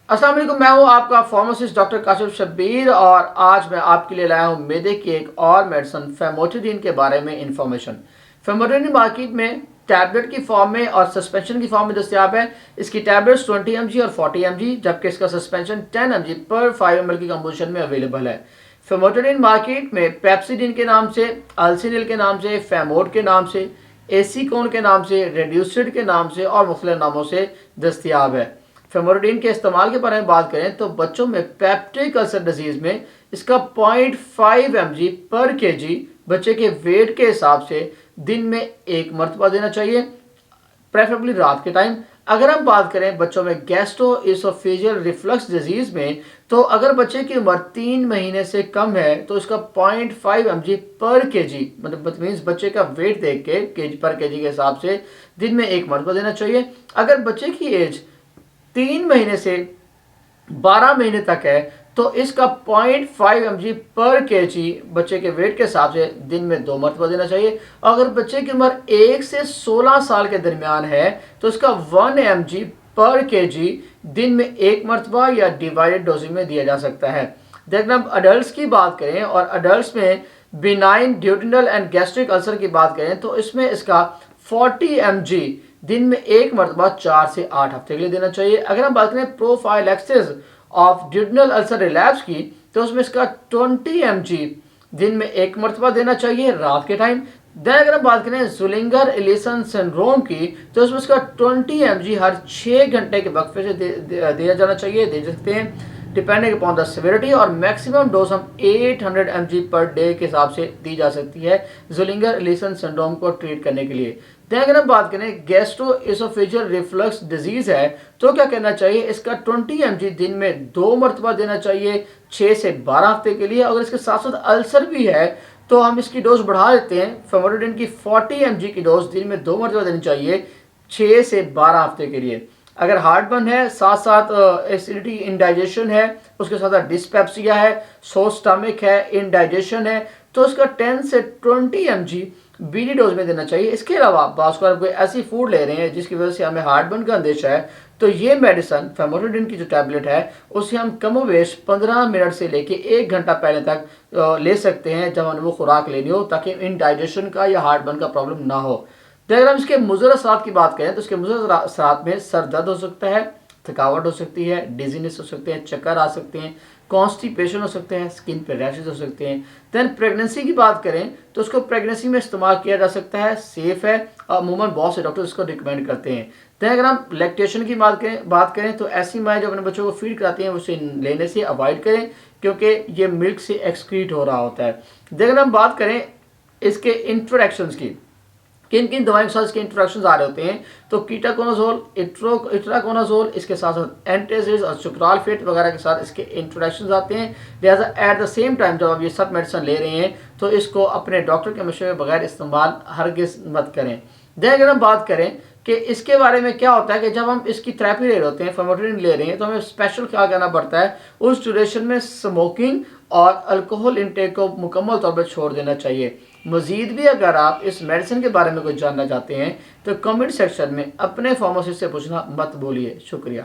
अस्सलाम वालेकुम, मैं हूँ आपका फार्मासिस्ट डॉक्टर काशिफ शब्बीर और आज मैं आपके लिए लाया हूँ मैदे की एक और मेडिसिन फेमोटिडिन के बारे में इंफॉर्मेशन। फेमोटिडिन मार्केट में टैबलेट की फॉर्म में और सस्पेंशन की फॉर्म में दस्तियाब है। इसकी टैबलेट्स 20 mg और 40 mg जबकि इसका सस्पेंशन 10 mg पर 5 ml की कंपोजिशन में अवेलेबल है। फेमोटिडिन मार्केट में पेप्सिडिन के नाम से, अल्सिनिल के नाम से, फेमोड के नाम से, एसीकोन के नाम से, रेड्यूसिड के नाम से और मुख्तलिफ नामों से दस्तियाब है। फेमोरिडिन के इस्तेमाल के बारे में बात करें तो बच्चों में पेप्टिक अल्सर डिजीज में इसका 0.5 mg पर केजी बच्चे के वेट के हिसाब से दिन में एक मरतबा देना चाहिए, प्रेफरेबली रात के टाइम। अगर हम बात करें बच्चों में गैस्ट्रोइसोफेजियल रिफ्लक्स डिजीज में, तो अगर बच्चे की उम्र 3 महीने से कम है तो इसका 0.5 mg पर केजी मतलब मीन्स बच्चे का वेट देख के केजी पर केजी के हिसाब से दिन में एक मरतबा देना चाहिए। अगर बच्चे की एज 3 महीने से 12 महीने तक है तो इसका 0.5 mg पर केजी बच्चे के वेट के हिसाब से दिन में 2 मरतबा देना चाहिए। अगर बच्चे की उम्र 1 से 16 साल के दरमियान है तो इसका 1 mg पर केजी दिन में एक मरतबा या डिवाइडेड डोजिंग में दिया जा सकता है। देखना अब अडल्ट की बात करें और अडल्ट में बिनाइन ड्यूटेनल एंड गैस्ट्रिक अल्सर की बात करें तो इसमें इसका 40 mg दिन में एक मरतबा 4 से 8 हफ्ते के लिए देना चाहिए। अगर हम बात करें प्रोफाइलैक्सिस ऑफ ड्यूटेनल अल्सर रिलैप्स की तो उसमें इसका 20 mg दिन में एक मरतबा देना चाहिए रात के टाइम। देन अगर हम बात करें जुलिंगर एलिसन सिंड्रोम की तो उसमें इसका 20 mg हर 6 घंटे के वक्फे से दिया जाना चाहिए, दे सकते हैं डिपेंडिंग अपॉन द सिविरिटी, और मैक्सिमम डोज हम 800 mg पर डे के हिसाब से दी जा सकती है जुलिंगर एलिसन सिंड्रोम को ट्रीट करने के लिए। देन अगर हम बात करें गैस्ट्रोइसोफेजियल रिफ्लक्स डिजीज है तो क्या करना चाहिए, इसका 20 mg दिन में 2 मरतबा देना चाहिए 6 से 12 हफ्ते के लिए। अगर इसके साथ साथ अल्सर भी है तो हम इसकी डोज बढ़ा देते हैं, फेमोटिडिन की 40 mg की डोज दिन में 2 मरतबा देनी चाहिए 6 से 12 हफ्ते के लिए। अगर हार्टबर्न है, साथ साथ एसिडिटी इंडाइजेशन है, उसके साथ साथ डिस्पेप्सिया है, सो स्टमक है, इंडाइजेशन है, तो उसका 10 से 20 mg बीडी डोज में देना चाहिए। इसके अलावा बास्कुलर कोई ऐसी फूड ले रहे हैं जिसकी वजह से हमें हार्टबर्न का अंदेशा है तो ये मेडिसिन फेमोटिडिन की जो टैबलेट है उसे हम कमोवेश 15 मिनट से लेके 1 घंटा पहले तक ले सकते हैं जब हमें वो खुराक लेनी हो, ताकि इंडाइजेशन का या हार्टबर्न का प्रॉब्लम ना हो। तो अगर हम इसके मुज़र असरात की बात करें तो इसके मुज़र असरात में सर दर्द हो सकता है, थकावट हो सकती है, डिजीनेस हो सकते हैं, चक्कर आ सकते हैं, कॉन्स्टिपेशन हो सकते हैं, स्किन पे रैशेज हो सकते हैं। देन प्रेगनेंसी की बात करें तो उसको प्रेगनेंसी में इस्तेमाल किया जा सकता है, सेफ़ है और अमूमन बहुत से डॉक्टर इसको रिकमेंड करते हैं। देन अगर हम लैक्टेशन की बात करें तो ऐसी माएँ जो अपने बच्चों को फीड कराती हैं उसे लेने से अवॉइड करें क्योंकि ये मिल्क से एक्सक्रीट हो रहा होता है। देन अगर हम बात करें इसके इंट्रोडक्शंस की, किन किन दवाइयों के साथ इसके इंट्रोडक्शन आ रहे होते हैं, तो कीटाकोनाजोल, इट्राकोनाजोल, इसके साथ साथ एंटासिड्स और सुक्रालफेट वगैरह के साथ इसके इंट्रोडक्शन आते हैं। लिहाजा एट द सेम टाइम जब आप ये सब मेडिसिन ले रहे हैं तो इसको अपने डॉक्टर के मशवरे बगैर इस्तेमाल हरगिज़ मत करें। देन अगर हम बात करें कि इसके बारे में क्या होता है कि जब हम इसकी थेरेपी ले रहे होते हैं, फेमोटिडिन ले रहे हैं, तो हमें स्पेशल क्या करना पड़ता है, उस ड्यूरेशन में स्मोकिंग और अल्कोहल इंटेक को मुकम्मल तौर पर छोड़ देना चाहिए। मज़ीद भी अगर आप इस मेडिसिन के बारे में कुछ जानना चाहते हैं तो कमेंट सेक्शन में अपने फार्मासिस्ट से पूछना मत भूलिए। शुक्रिया।